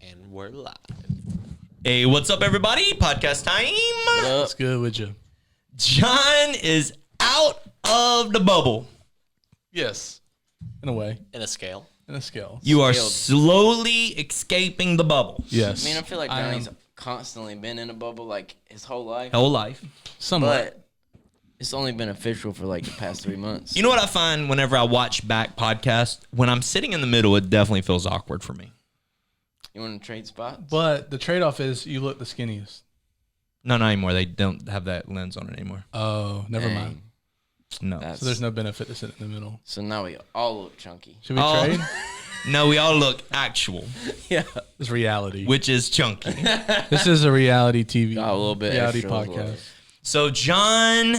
And we're live. Hey, what's up, everybody? Podcast time. What's good with you? John is out of the bubble. Yes, in a way, In a scale. in a scale. You are Scaled. slowly escaping the bubble. Yes, I mean, I feel like Johnny's constantly been in a bubble like his whole life, Whole life. somewhat. but it's only been official for like the past 3 months. You know what I find whenever I watch back podcasts? When I'm sitting in the middle, it definitely feels awkward for me. You want to trade spots? But the trade-off is you look the skinniest. No, not anymore. They don't have that lens on it anymore. Oh, never Dang. mind. No. That's- So there's no benefit to sitting in the middle. So now we all look chunky. Should we Oh. trade? No, we all look actual, Yeah. It's reality. which is chunky. This is a reality TV, Got a little bit reality extra as podcast. well. So, John,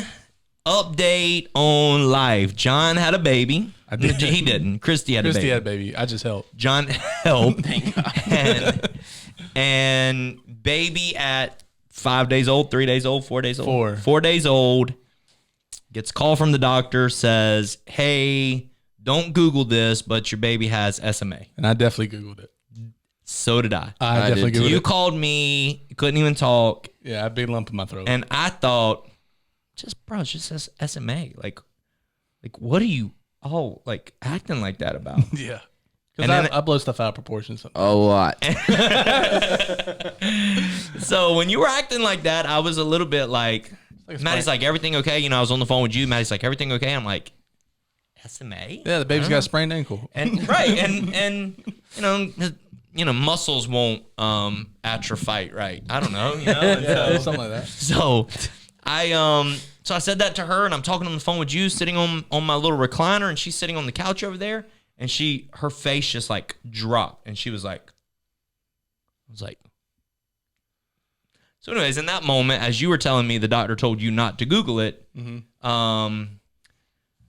update on life. John had a baby. I did. He didn't. Christy had a Christy baby. had a baby. I just helped. John helped. and baby at 5 days old, 3 days old, 4 days old. Four. 4 days old. Gets a call from the doctor, says, hey, don't Google this, but your baby has SMA. And I definitely Googled it. So did I. I definitely did Googled You it. called me, couldn't even talk, Yeah, I had a big lump in my throat. and I thought, it just says SMA. Like what are you all like acting like that about? yeah. And Because then- I blow stuff out of proportion sometimes. A lot. So when you were acting like that, I was a little bit like, Like a Maddie's sprain. like, everything okay? You know, I was on the phone with you. Maddie's like, everything okay? I'm like, SMA? Yeah, the baby's got a sprained ankle. And right, and you know, muscles won't atrophy, right? I don't know, you know. And Yeah, so, something like that. so I said that to her, and I'm talking on the phone with you, sitting on my little recliner, and she's sitting on the couch over there, and her face just like dropped, and she was like, I was like. So, anyways, in that moment, as you were telling me, the doctor told you not to Google it.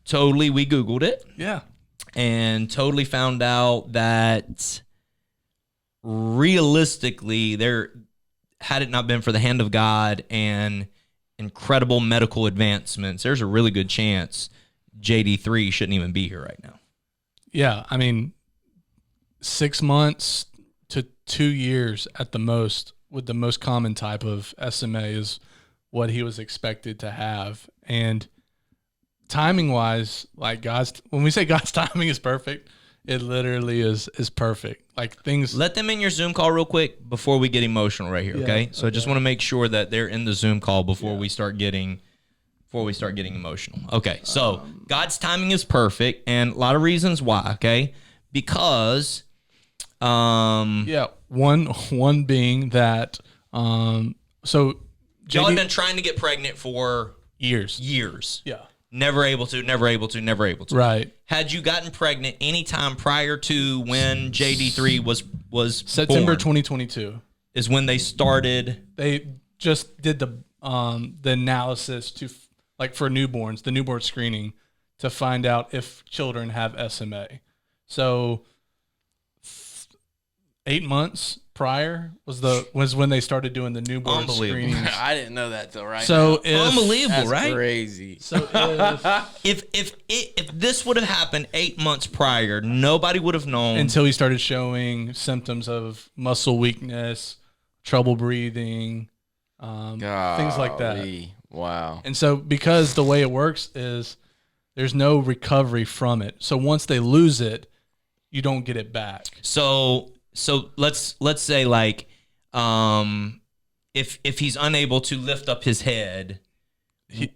Totally, we Googled it. Yeah. And totally found out that realistically, had it not been for the hand of God and incredible medical advancements, there's a really good chance JD3 shouldn't even be here right now. Yeah, I mean, 6 months to 2 years at the most with the most common type of SMA is what he was expected to have. And timing-wise, like when we say God's timing is perfect, it literally is perfect. Like things. Let them in your Zoom call real quick before we get emotional right here, Yeah, okay? So I just okay. want to make sure that they're in the Zoom call before we start getting emotional. Okay, so God's timing is perfect, and a lot of reasons why, okay? Because Yeah, one being that so y'all have JD been trying to get pregnant for years. years. Yeah. Never able to. Right. Had you gotten pregnant any time prior to when JD3 was September born, 2022. is when they started. They just did the analysis for newborns, the newborn screening to find out if children have SMA. So 8 months prior was when they started doing the newborn Unbelievable. screenings. I didn't know that till right So now. if, Unbelievable, That's right? crazy. So If this would have happened 8 months prior, nobody would have known. until he started showing symptoms of muscle weakness, trouble breathing, things like that. Golly. Wow. And so because the way it works is there's no recovery from it. So once they lose it, you don't get it back. So let's say like if he's unable to lift up his head,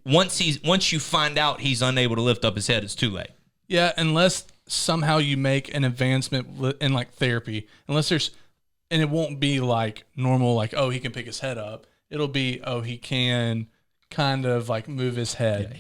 once you find out he's unable to lift up his head, it's too late. Yeah, unless somehow you make an advancement in like therapy, and it won't be like normal, like, oh, he can pick his head up. It'll be, oh, he can kind of like move his head.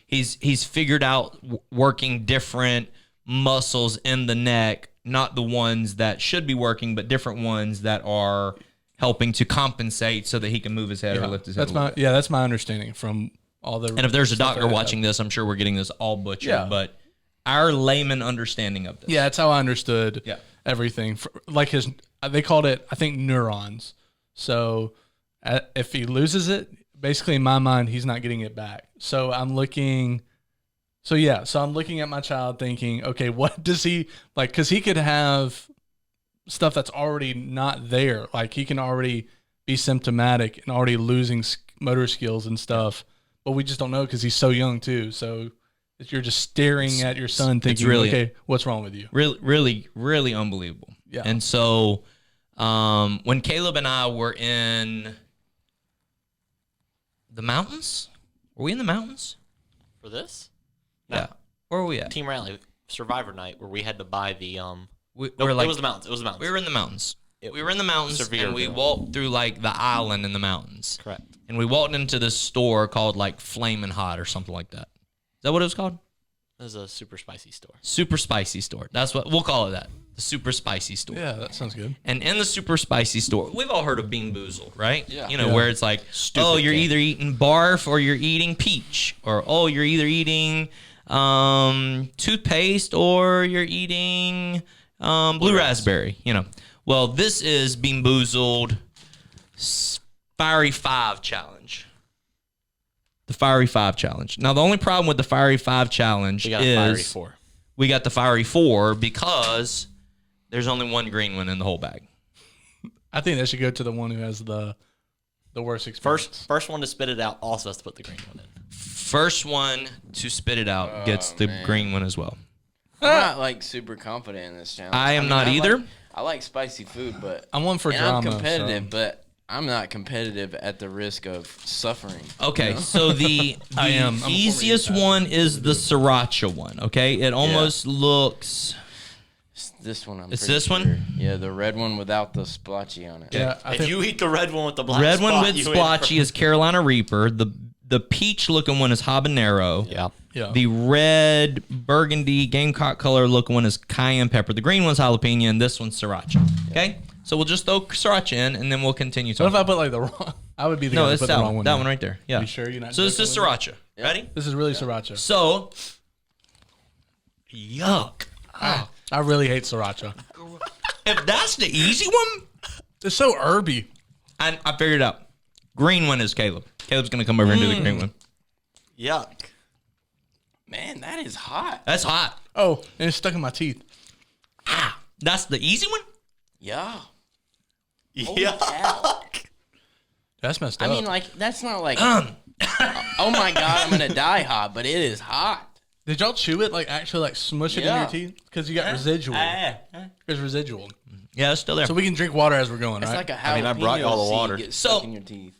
He's figured out working different muscles in the neck, not the ones that should be working, but different ones that are helping to compensate so that he can move his head or lift his head. That's my understanding from all the. And if there's a stuff doctor I have. watching this, I'm sure we're getting this all butchered. Yeah. But our layman understanding of this. Yeah, that's how I understood everything. Like they called it, I think, neurons. So if he loses it, basically in my mind, he's not getting it back. So I'm looking at my child thinking, okay, what does he like? Because he could have stuff that's already not there. Like he can already be symptomatic and already losing motor skills and stuff, but we just don't know because he's so young too. So you're just staring at your son thinking, really, okay, what's wrong with you? Really, really, really unbelievable. Yeah. And so when Caleb and I were in the mountains, were we in the mountains? For this? Yeah. Where were we at? Team Rally Survivor Night where we had to buy the It was the mountains. It was the mountains. We were in the mountains. We were in the mountains, Severe and we bill. walked through like the island in the mountains. Correct. And we walked into this store called like Flamin' Hot or something like that. Is that what it was called? It was a super spicy store. Super spicy store. That's what we'll call it. That the super spicy store. Yeah, that sounds good. And in the super spicy store, we've all heard of Bean Boozled, right? Yeah. You know, Yeah. where it's like, Stupid you're candy. either eating barf or you're eating peach, or you're either eating toothpaste or you're eating blue raspberry. You know, well, this is Bean Boozled Fiery 5 challenge. The Fiery 5 challenge. Now, the only problem with the Fiery 5 challenge We got a fiery is 4. we got the Fiery 4 because there's only one green one in the whole bag. I think they should go to the one who has the worst experience. First one to spit it out also has to put the green one in. First one to spit it out gets the green one as well. I'm not like super confident in this challenge. I am not either. I like spicy food, but I'm one for and drama. I'm competitive, so- but I'm not competitive at the risk of suffering. Okay, so the I am. I'm a former easiest youth one is the sriracha one, okay? It almost looks... It's this one. It's this one? Yeah, the red one without the splotchy on it. Yeah, I If think you eat the red one with the black Red spot, one with you win splotchy is Carolina Reaper. The peach-looking one is habanero. Yeah. yeah. The red burgundy gamecock color looking one is cayenne pepper. The green one's jalapeno, and this one's sriracha. Okay? So we'll just throw sriracha in, and then we'll continue What if talking. I put like the wrong? I would be the No, guy to it's put that the one. wrong one. That there. one right there. Yeah. You sure you're not? So this is joking with me? sriracha. Ready? This is really sriracha. So, yuck. I really hate sriracha. If that's the easy one, It's so herby. I figured it out. Green one is Caleb. Caleb's going to come over and do the green one. Yuck. Man, that is hot. That's hot. Oh, and it's stuck in my teeth. That's the easy one? Yeah. Yuck. That's messed I up. mean, like that's not like. Oh my god, I'm gonna die hot, but it is hot. Did y'all chew it? Like actually, like smush it in Yeah. your teeth? Because you got residual. There's residual. Yeah, it's still there. So we can drink water as we're going, It's right? like a jalapeno I mean, I brought y'all the seed water. gets So- stuck in your teeth.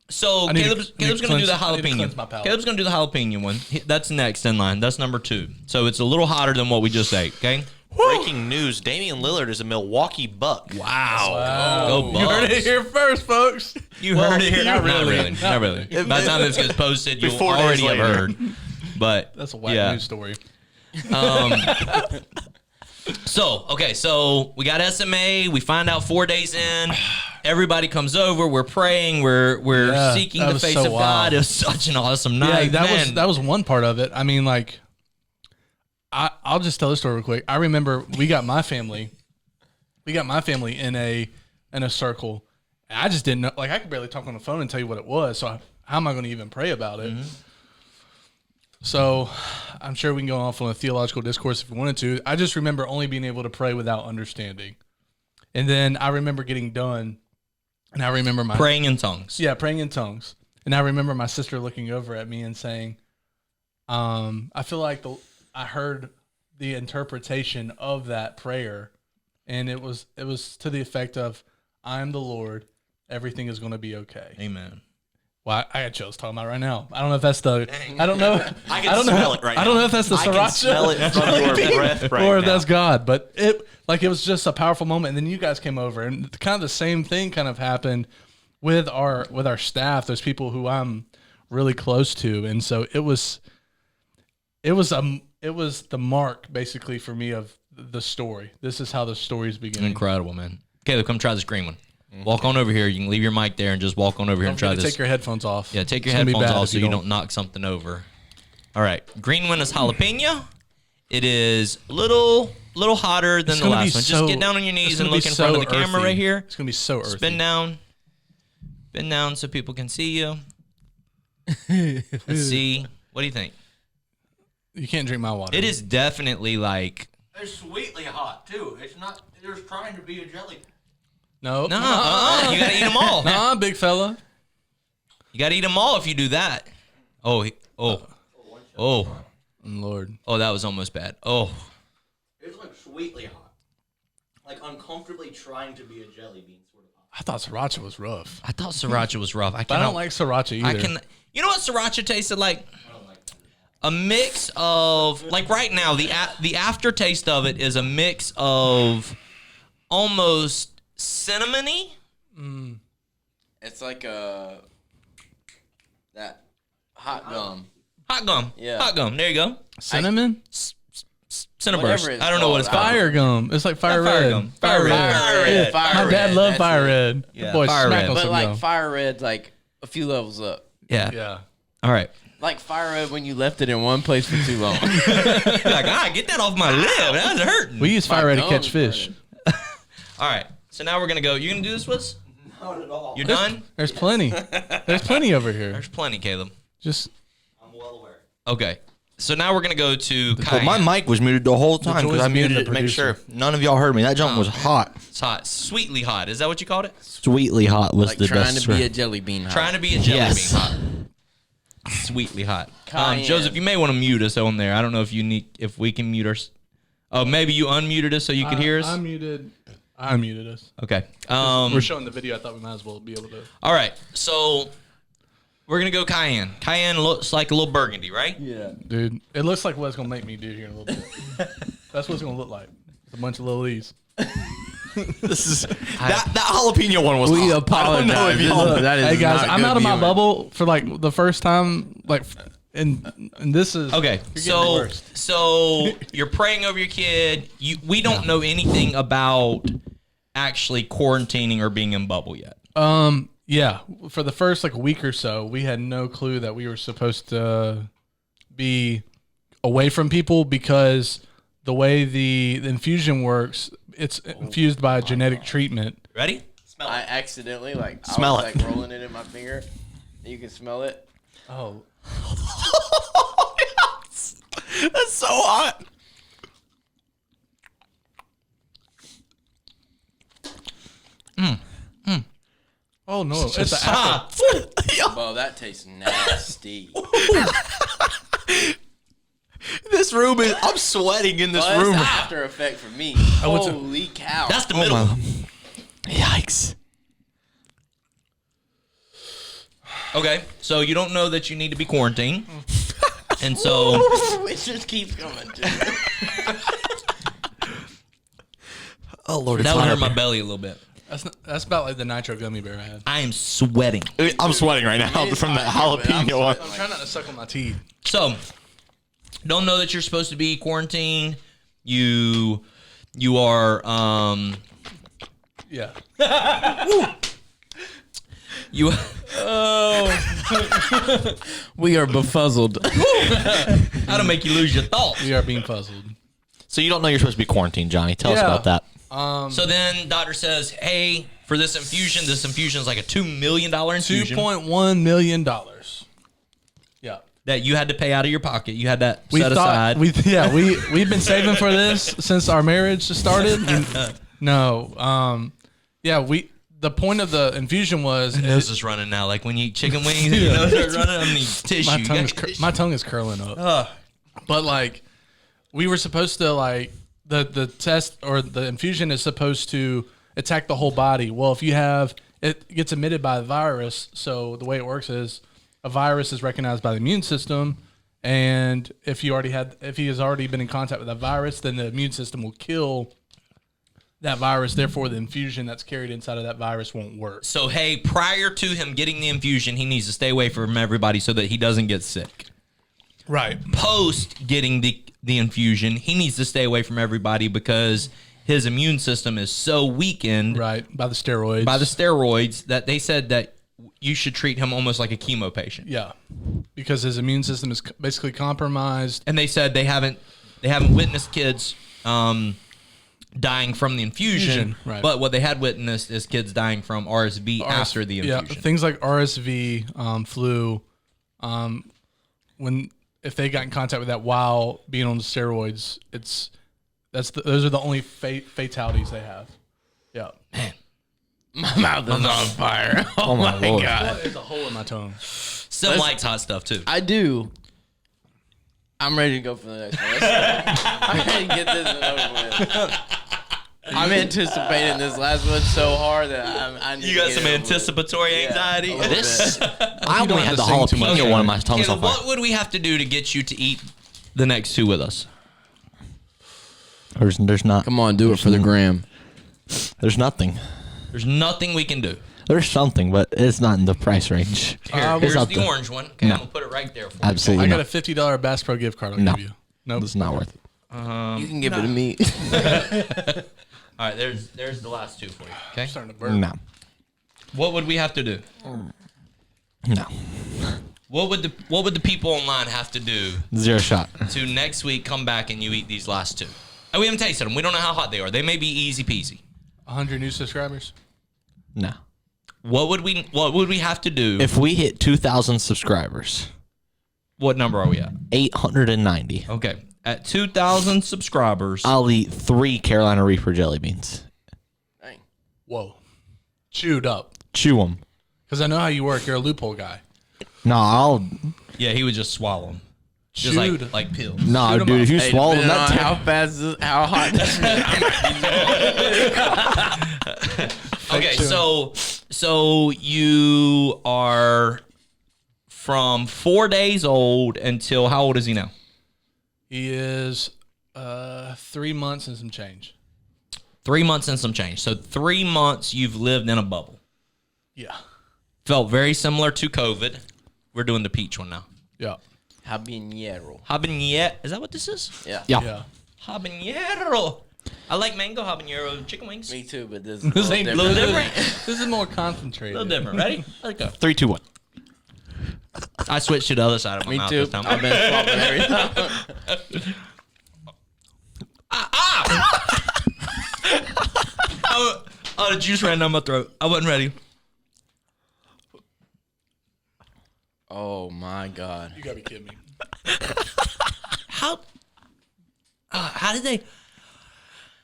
So I need to- Caleb's I need to going to do the cleanse- I need to cleanse my jalapeno. palate. Caleb's going to do the jalapeno one. That's next in line. That's number 2. So it's a little hotter than what we just ate, okay? Breaking news: Damian Lillard is a Milwaukee Buck. Wow. Go You heard Bucks. it here first, folks. You heard it here. Not really. Not really. By the time this gets posted, you'll 4 days already have later. heard. But That's a whack yeah. news story. So we got SMA. We find out 4 days in. Everybody comes over. We're praying. We're Yeah, seeking that the was face so of wild. God. It was such an awesome Yeah, night. that was one part of it. I mean, like, I'll just tell the story real quick. I remember we got my family in a circle. And I just didn't know. Like, I could barely talk on the phone and tell you what it was. So how am I going to even pray about it? So I'm sure we can go off on a theological discourse if we wanted to. I just remember only being able to pray without understanding. And then I remember getting done, and I remember my praying in tongues. yeah, praying in tongues. And I remember my sister looking over at me and saying, I feel like I heard the interpretation of that prayer, and it was to the effect of, I am the Lord, everything is going to be okay. Amen. Well, I got chills talking about it right now. I don't know if that's the, I don't know. I can don't know, smell it right I don't now. know if that's the I can sriracha. smell it from your breath right or if now. that's God, but it was just a powerful moment. And then you guys came over, and kind of the same thing kind of happened with our staff. There's people who I'm really close to, and so it was the mark basically for me of the story. This is how the story's beginning. Incredible, man. Caleb, come try this green one. Walk on over here. You can leave your mic there and just walk on over here and Don't try forget to this. take your headphones off. Yeah, take your It's gonna be headphones bad off if so you don't knock something over. All right. Green one is jalapeno. It is a little hotter than It's the gonna be last one. so- Just get down on your it's knees gonna and be look in front so of the camera earthy. right here. It's gonna be so earthy. Spin down. Spin down so people can see you. Let's see. What do you think? You can't drink my water. It is definitely like It's sweetly hot too. It's not. There's trying to be a jelly. No. You gotta eat them all. Nah, big fella. You gotta eat them all if you do that. Oh, Lord. that was almost bad. Oh, It's like sweetly hot. Like uncomfortably trying to be a jelly bean sort of hot. I thought sriracha was rough. I thought sriracha was rough. But I don't like sriracha either. I can. You know what sriracha tasted like? A mix of, like right now, the aftertaste of it is a mix of almost cinnamony. It's like that hot gum. Hot gum. Yeah. Hot gum. There you go. Cinnamon? Cinnaburst. Whatever it's I don't know what it's called. called. Fire gum. It's like fire Fire red. gum. Fire red. Fire red. My dad loved fire red. Yeah, Boy, fire smack red. on But some like gum. fire red's like a few levels up. Yeah. Yeah. All right. Like fire red when you left it in one place for too long. Like, get that off my lip. That was hurting. We use fire red to gum catch is fish. All right. So now we're gonna go. You gonna do this with us? Not at all. You're done? There's plenty. There's plenty over here. There's plenty, Caleb. Just I'm well aware. Okay. So now we're gonna go to Well, cayenne. my mic was muted the whole time joys because I of being muted the it to make producer. sure none of y'all heard me. That jump was hot. It's hot. Sweetly hot. Is that what you called it? Sweetly hot was Like the trying best. to be a jelly bean hot. Trying to be a jelly Yes. bean hot. Sweetly hot. Cayenne. Joseph, you may want to mute us on there. I don't know if we can mute us. Oh, maybe you unmuted us so you could hear us. I unmuted us. Okay. We're showing the video. I thought we might as well be able to. All right. So we're gonna go cayenne. Cayenne looks like a little burgundy, right? Yeah. Dude, it looks like what it's going to make me do here in a little bit. That's what it's going to look like. It's a bunch of little E's. This is that jalapeno one was We hot. I don't know if apologize. y'all. That is Hey, guys, not I'm good out of my viewing. bubble for like the first time. Like, and this is. Okay. You're getting the So worst. you're praying over your kid. We don't know anything about actually quarantining or being in bubble yet. Yeah, for the first like week or so, we had no clue that we were supposed to be away from people because the way the infusion works, it's infused by a genetic treatment. Ready? I accidentally Smell I was it. like rolling it in my finger. You can smell it. Oh, That's so hot. oh no, it's a Stop. Bro, that tastes nasty. This room is. I'm sweating in this Well, it's room. the after effect for me. what's it- Holy cow. That's the middle. Yikes. Okay. So you don't know that you need to be quarantined. And so it just keeps coming. Dude. Oh Lord, it's that would hot hurt up my here. belly a little bit. that's about like the nitro gummy bear I had. I am sweating. I'm sweating right now It is from the hot, but I'm jalapeno one. sweating. I'm trying not to suck on my teeth. So, don't know that you're supposed to be quarantined. You are Yeah. you We are befuzzled. how to make you lose your thoughts. We are being puzzled. So you don't know you're supposed to be quarantined, Johnny. Tell us Yeah. about that. So then doctor says, "Hey, for this infusion is like a $2 million infusion $2.1 million. Yeah. that you had to pay out of your pocket. You had that We set thought aside. we've been saving for this since our marriage started. The point of the infusion was nose is running now. Like when you eat chicken wings and your nose starts running, I need tissue. my tongue is curling up. But like we were supposed to like the test or the infusion is supposed to attack the whole body. Well, if you have it gets emitted by a virus, so the way it works is a virus is recognized by the immune system, and if he has already been in contact with that virus, then the immune system will kill that virus. Therefore, the infusion that's carried inside of that virus won't work. So hey, prior to him getting the infusion, he needs to stay away from everybody so that he doesn't get sick. Right. Post getting the infusion, he needs to stay away from everybody because his immune system is so weakened Right. By the steroids. by the steroids that they said that you should treat him almost like a chemo patient. Yeah. Because his immune system is basically compromised. And they said they haven't witnessed kids dying from the infusion, Right. but what they had witnessed is kids dying from RSV after the infusion. Yeah, things like RSV, flu, if they got in contact with that while being on the steroids, Those are the only fatalities they have. Yeah. Man, My mouth is on fire. Oh, my Lord. God. There's a hole in my tongue. Sim likes hot stuff too. I do. I'm ready to go for the next one. I'm ready to get this one over with. I'm anticipating this last one so hard that I need You to got get some it over with. anticipatory anxiety. a little This, bit. I don't only have had the to sing too much, jalapeno one of my right? tongue's on Caleb, fire. what would we have to do to get you to eat the next two with us? There's not. Come on, do it for the gram. There's nothing. There's nothing we can do. There's something, but it's not in the price range. Here's not the the- orange one. Okay, No. I'm gonna put it right there for you. Absolutely I got not. a $50 Bass Pro gift card. I'll No. give you. Nope. It's not worth it. You can give it to me. All right, there's the last two for you. Okay. Starting to burp. No. What would we have to do? No. What would the people online have to do Zero shot. to next week come back and you eat these last two? And we haven't tasted them. We don't know how hot they are. They may be easy peasy. 100 new subscribers. No. What would we have to do? If we hit 2,000 subscribers, What number are we at? 890, Okay. At 2,000 subscribers. I'll eat 3 Carolina Reaper jelly beans. Dang. Whoa. Chewed up. Chew them. Because I know how you work. You're a loophole guy. No, I'll. Yeah, he would just swallow them. Just Chewed. like pills. No, Shoot 'em dude, up. if you Hey, swallow them, depending on that's how fast, how hot this is. Okay, chewing. so you are from 4 days old until how old is he now? He is 3 months and some change. 3 months and some change. So 3 months you've lived in a bubble. Yeah. Felt very similar to COVID. We're doing the peach one now. Yeah. Habanero. Habanero. Is that what this is? Yeah. Yeah. Yeah. Habanero. I like mango habanero chicken wings. Me too, but this This is ain't a A little little different. This is more A concentrated. little different. Ready? Let's go. 3, 2, 1. I switched to the other side of my Me mouth too. this time. I've been swapping every time. Oh, the juice ran down my throat. I wasn't ready. Oh my God. You gotta be kidding me. How did they?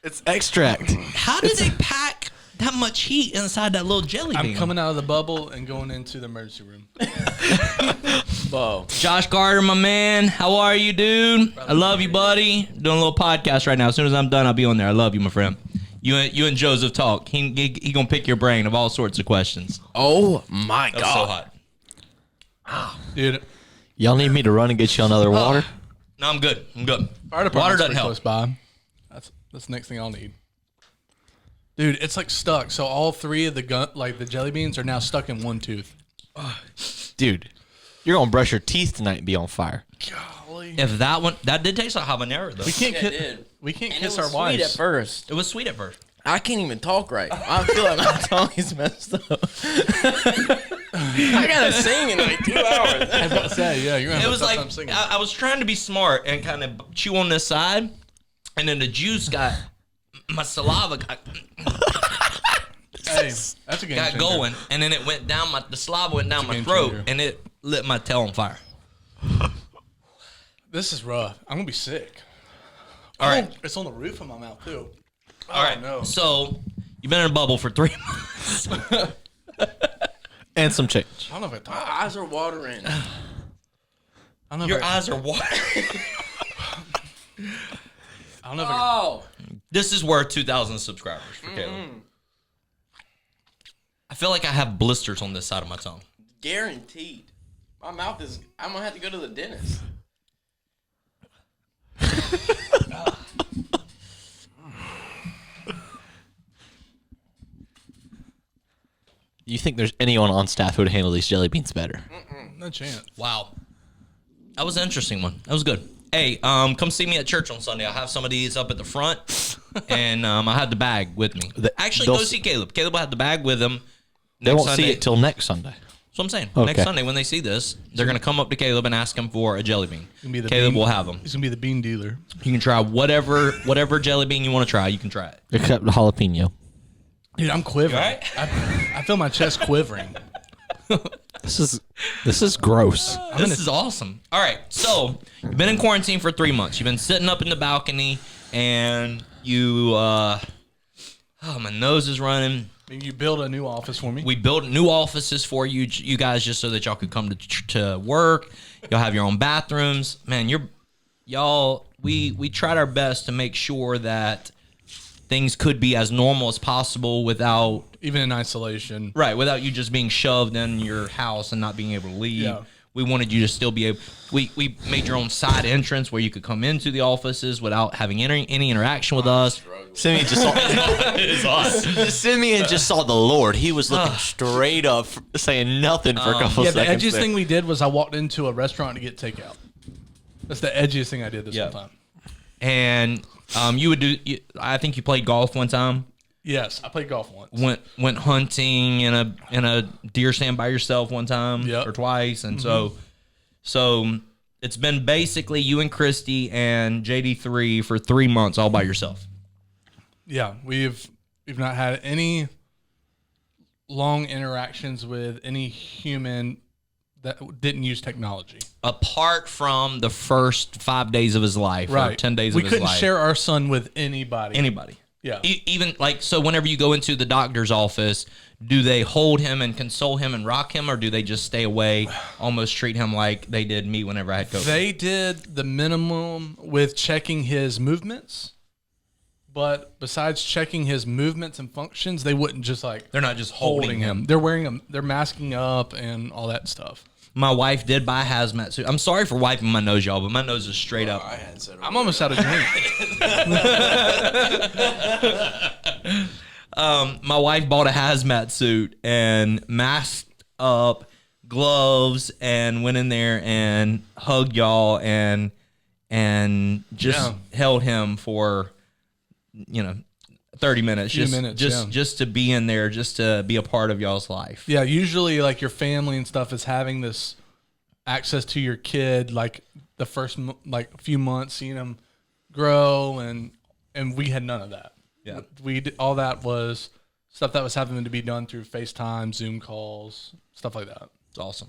It's extract. How did they pack that much heat inside that little jelly bean? I'm coming out of the bubble and going into the emergency room. Whoa. Josh Carter, my man. How are you, dude? I love you, buddy. Doing a little podcast right now. As soon as I'm done, I'll be on there. I love you, my friend. You and Joseph talk. He gonna pick your brain of all sorts of questions. Oh my That was so God. hot. Dude, Y'all need me to run and get you another water? No, I'm good. I'm good. fire department's Water doesn't pretty help. close by. That's the next thing I'll need. Dude, it's like stuck. So all 3 of the the jelly beans are now stuck in one tooth. Dude, you're going to brush your teeth tonight and be on fire. Golly. If that did taste like habanero though. We can't Yeah, it did. we can't And kiss it our was sweet at wives. first. It was sweet at first. I can't even talk right. I feel like my tongue is messed up. I gotta sing in like 2 hours. I was about to say, yeah, you're gonna It have was a tough like time singing. I was trying to be smart and kind of chew on this side, and then the juice got my saliva Hey, that's a game got changer. going, and then it went down the saliva went down a my game throat, changer. and it lit my tail on fire. This is rough. I'm gonna be sick. All right, It's on the roof of my mouth too. all right. no. So you've been in a bubble for 3 months. And some change. I don't know if I My talk. eyes are watering. I don't know Your if I, eyes are watering. I don't know if I Oh. This is worth 2,000 subscribers for Caleb. I feel like I have blisters on this side of my tongue. Guaranteed. My mouth is. I'm gonna have to go to the dentist. You think there's anyone on staff who would handle these jelly beans better? no chance. Wow. That was an interesting one. That was good. Hey, come see me at church on Sunday. I have some of these up at the front, and I had the bag with me. Actually, go they'll- see Caleb. Caleb will have the bag with him. They next won't Sunday. see it till next Sunday. That's what I'm saying. Okay. Next Sunday, when they see this, they're going to come up to Caleb and ask him for a jelly bean. Gonna be the Caleb bean- will have them. He's gonna be the bean dealer. You can try whatever jelly bean you want to try. You can try it. Except the jalapeno. Dude, I'm quivering. You all right? I feel my chest quivering. This is gross. This is awesome. All right, so you've been in quarantine for 3 months. You've been sitting up in the balcony and you. My nose is running. You build a new office for me. We built new offices for you guys, just so that y'all could come to work. Y'all have your own bathrooms. Man, we tried our best to make sure that things could be as normal as possible without even in isolation. Right, without you just being shoved in your house and not being able to leave. Yeah. We wanted you to still be able. We made your own side entrance where you could come into the offices without having any interaction with us. Simeon just saw. Simeon just saw the Lord. He was looking straight up, saying nothing for a couple The seconds. edgiest there. thing we did was I walked into a restaurant to get takeout. That's the edgiest thing I did this Yeah. whole time. And you would do. I think you played golf one time. Yes, I played golf once. Went hunting in a deer stand by yourself one time Yep. or twice, and so it's been basically you and Christy and JD3 for 3 months all by yourself. Yeah, we've not had any long interactions with any human that didn't use technology. Apart from the first 5 days of his life, or 10 days we of his life. couldn't share our son with anybody. Anybody. Yeah. Even like, so whenever you go into the doctor's office, do they hold him and console him and rock him, or do they just stay away, almost treat him like they did me whenever I had COVID? They did the minimum with checking his movements, but besides checking his movements and functions, they wouldn't just like They're not just holding him. They're wearing them. They're masking up and all that stuff. My wife did buy a hazmat suit. I'm sorry for wiping my nose, y'all, but my nose is straight up. I'm almost out of drink. My wife bought a hazmat suit and masked up, gloves, and went in there and hugged y'all and just held him for 30 minutes. Just to be in there, just to be a part of y'all's life. Yeah, usually like your family and stuff is having this access to your kid, like the first few months, seeing them grow, and we had none of that. Yeah, we did, all that was stuff that was having to be done through FaceTime, Zoom calls, stuff like that. It's awesome.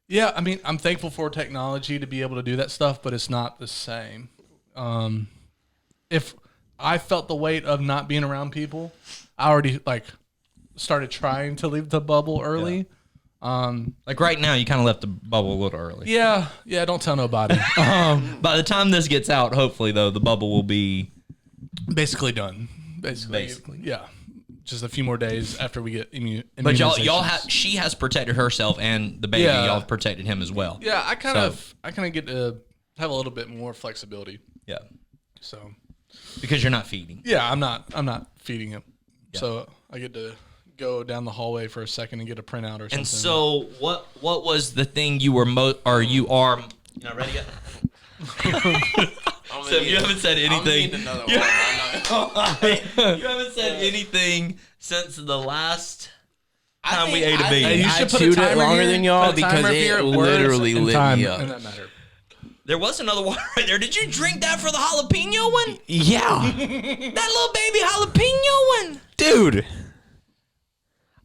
Yeah, I mean, I'm thankful for technology to be able to do that stuff, but it's not the same. If I felt the weight of not being around people, I already started trying to leave the bubble early. Like right now, you kind of left the bubble a little early. Yeah, don't tell nobody. By the time this gets out, hopefully though, the bubble will be basically done. Basically, yeah. Just a few more days after we get But y'all have, she has protected herself and the baby. Yeah. Y'all have protected him as well. Yeah, I kind of get to have a little bit more flexibility. Yeah. So Because you're not feeding. yeah, I'm not feeding him. Yeah. So I get to go down the hallway for a second and get a printout or something. And so what was the thing you were you not ready yet? So you haven't said anything. You haven't said anything since the last time we ate a bean. Hey, you should put a chewed it timer longer here. than y'all Put a timer because here it at words literally and lit time me up. in that matter. There was another water right there. Did you drink that for the jalapeno one? Yeah, That little baby jalapeno one. dude.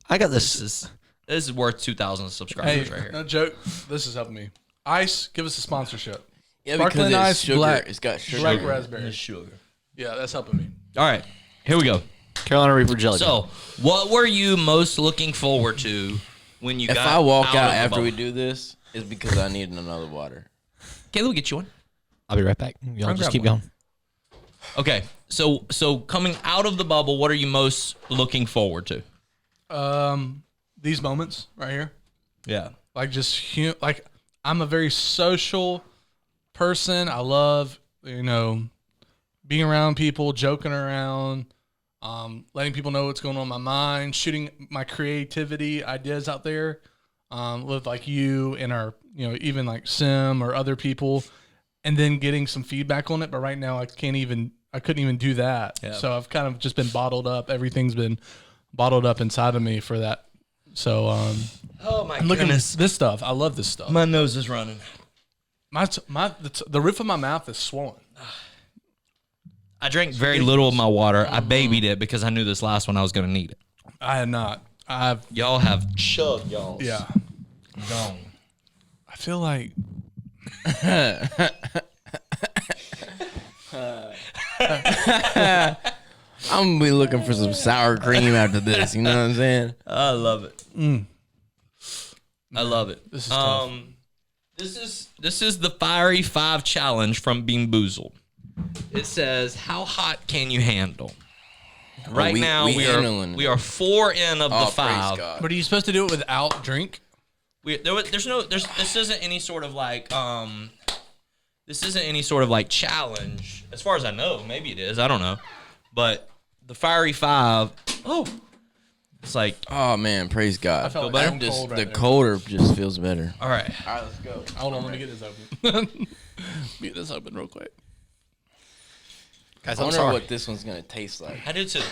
I got this. This is worth 2,000 subscribers Hey, right here. no joke. This is helping me. Ice, give us a sponsorship. Yeah, Sparkling because ice, it's sugar. black. It's got sugar. Black raspberry. Sugar. Yeah, that's helping me. All right, here we go. Carolina Reaper jelly. So, what were you most looking forward to when you If got I walk out out of the after we bubble? do this, it's because I need another water. Okay, let me get you one. I'll be right back. Y'all just keep going. Okay, so coming out of the bubble, what are you most looking forward to? These moments right here. Yeah. Like I'm a very social person. I love, being around people, joking around, letting people know what's going on in my mind, shooting my creativity ideas out there, with like you and our, even like Sim or other people, and then getting some feedback on it. But right now I couldn't even do that. Yeah. So I've kind of just been bottled up. Everything's been bottled up inside of me for that. So, Oh my I'm looking at goodness. this stuff. I love this stuff. My nose is running. The roof of my mouth is swollen. I drank very little of my water. I babied it because I knew this last one I was going to need it. I have not. Y'all have chugged y'all. Yeah. Gone. I feel like I'm gonna be looking for some sour cream after this. You know what I'm saying? I love it. I love it. This is tough. This is the Fiery 5 challenge from Bean Boozled. It says, "How hot can you handle?" Right now we are 4 in of the 5. But are you supposed to do it without drink? This isn't any sort of like challenge as far as I know. Maybe it is. I don't know. But the Fiery 5. It's like, oh man, praise God. I felt better? like cold right The there. colder just feels better. all right. All right, let's go. Hold on, let me get this open. Get this open real quick. Guys, I I'm wonder sorry. what this one's gonna taste like. I do too.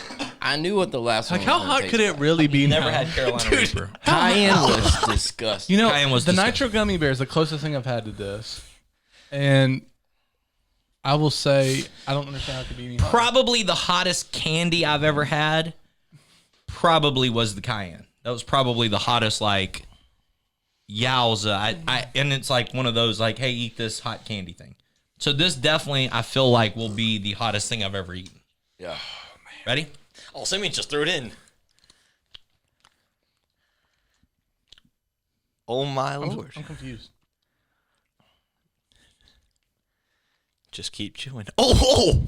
I knew what the last Like, one. how was hot gonna could taste it really be? Never now? had Carolina Reaper. Cayenne was disgusting. You know, Cayenne was the disgusting. nitro gummy bear is the closest thing I've had to this, and I will say I don't understand how it could be any hotter. Probably the hottest candy I've ever had. Probably was the Cayenne. That was probably the hottest. Like, yowza! And it's like one of those like, hey, eat this hot candy thing. So this definitely I feel like will be the hottest thing I've ever eaten. Yeah. Ready? Oh, Simeon just threw it in. Oh my lord! I'm confused. Just keep chewing. Oh,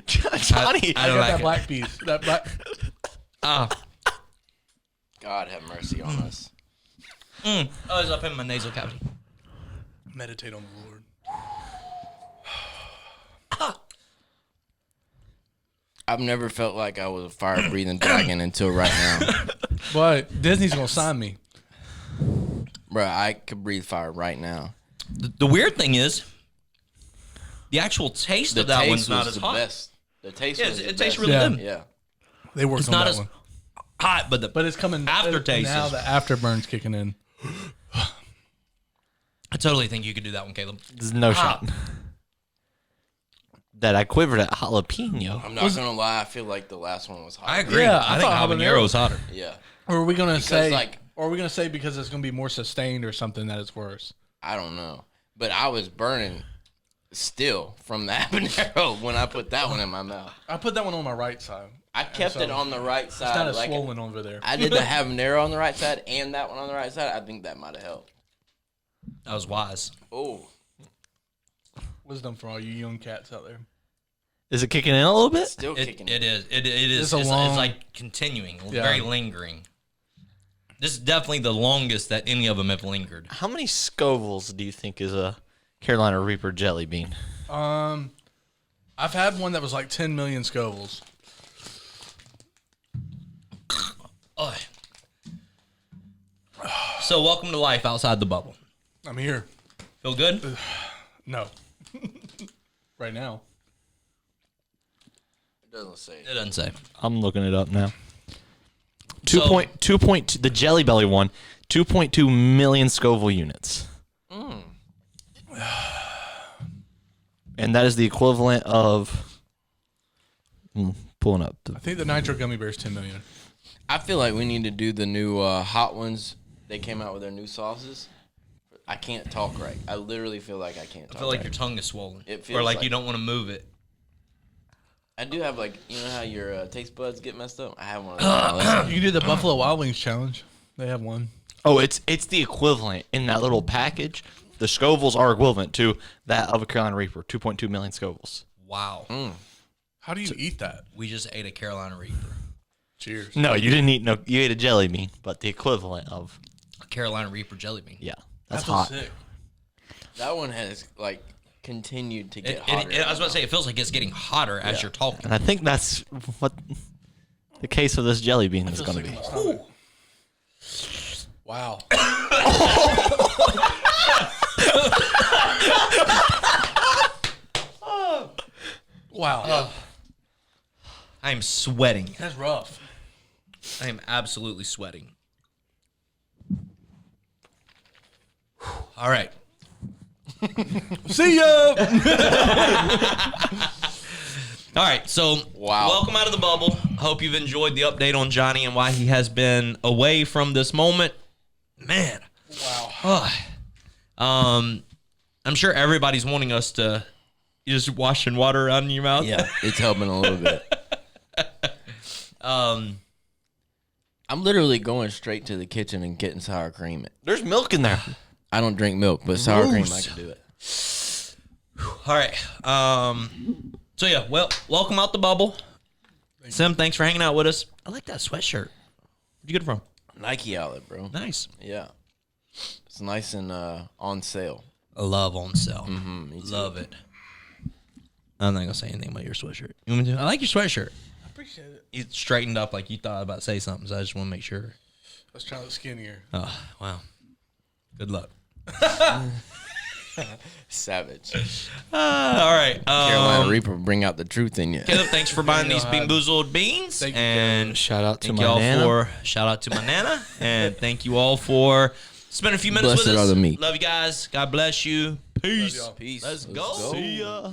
Johnny! I don't got like that it. black piece. That black. God have mercy on us. Oh, it's up in my nasal cavity. Meditate on the Lord. I've never felt like I was a fire-breathing dragon until right now. But Disney's gonna sign me. Bruh, I could breathe fire right now. The weird thing is, the actual taste of that one's not as the hot. best. The taste Yeah, was it the tastes best. really Yeah. good. Yeah. They worked It's on not that as one. hot, but But it's coming Aftertaste now. is- The afterburn's kicking in. I totally think you could do that one, Caleb. There's no shot. That I quivered at jalapeno. I'm not gonna lie, I feel like the last one was hot. I agree. Yeah, I I think thought habanero is hotter. Yeah. Or are we gonna say? like- or are we gonna say because it's gonna be more sustained or something that it's worse? I don't know. But I was burning still from the habanero when I put that one in my mouth. I put that one on my right side. I kept so it on the right It's not side. as Like swollen over there. I did the habanero on the right side and that one on the right side. I think that might have helped. That was wise. Oh. Wisdom for all you young cats out there. Is it kicking in a little bit? Still kicking. It is. It is. It's a long- it's like continuing, Yeah. very lingering. This is definitely the longest that any of them have lingered. How many Scovilles do you think is a Carolina Reaper jelly bean? I've had one that was like 10 million Scovilles. Oh. So welcome to life outside the bubble. I'm here. Feel good? No. Right now. It doesn't say. It doesn't say. I'm looking it up now. So- 2.2, the Jelly Belly one, 2.2 million Scoville units. And that is the equivalent of pulling up. I think the Nitro Gummy Bear is 10 million. I feel like we need to do the new hot ones. They came out with their new sauces. I can't talk right. I literally feel like I can't talk I feel like right. your tongue is swollen. It Or feels like like- you don't want to move it. I do have like, you know how your taste buds get messed up? I have one of those. You can do the Buffalo Wild Wings challenge. They have one. Oh, it's the equivalent in that little package. The Scovilles are equivalent to that of a Carolina Reaper, 2.2 million Scovilles. Wow. How do you eat that? We just ate a Carolina Reaper. Cheers. No, you didn't eat you ate a jelly bean, but the equivalent of A Carolina Reaper jelly bean. yeah, that's That feels hot. sick. That one has like continued to get It, hotter. I was about to say, it feels like it's getting hotter as you're talking. And I think that's what the case of this jelly bean is going to be. Wow. Wow. I am sweating. That's rough. I am absolutely sweating. All right. See ya. All right, so Wow. welcome out of the bubble. Hope you've enjoyed the update on Johnny and why he has been away from this moment. Man. Wow. I'm sure everybody's wanting us to You just washing water around in your mouth? Yeah, it's helping a little bit. I'm literally going straight to the kitchen and getting sour cream. There's milk in there. I don't drink milk, but sour cream, I can do it. All right. So yeah, well, welcome out the bubble. Sim, thanks for hanging out with us. I like that sweatshirt. Where'd you get it from? Nike outlet, bro. Nice. Yeah. It's nice and on sale. I love on sale. Me too. Love it. I'm not gonna say anything about your sweatshirt. You want me to? I like your sweatshirt. I appreciate it. You straightened up like you thought about to say something, so I just want to make sure. I was trying to look skinnier. Oh, wow. Good luck. Savage. All right. Carolina Reaper, bring out the truth in you. Caleb, thanks for buying these Bean Boozled beans. Thank you, and Shout out to thank my y'all nana. for shout out to my nana, and thank you all for spending a few minutes Blessed with us. are the meek. Love you guys. God bless you. Peace. y'all. Peace. Let's go. See ya.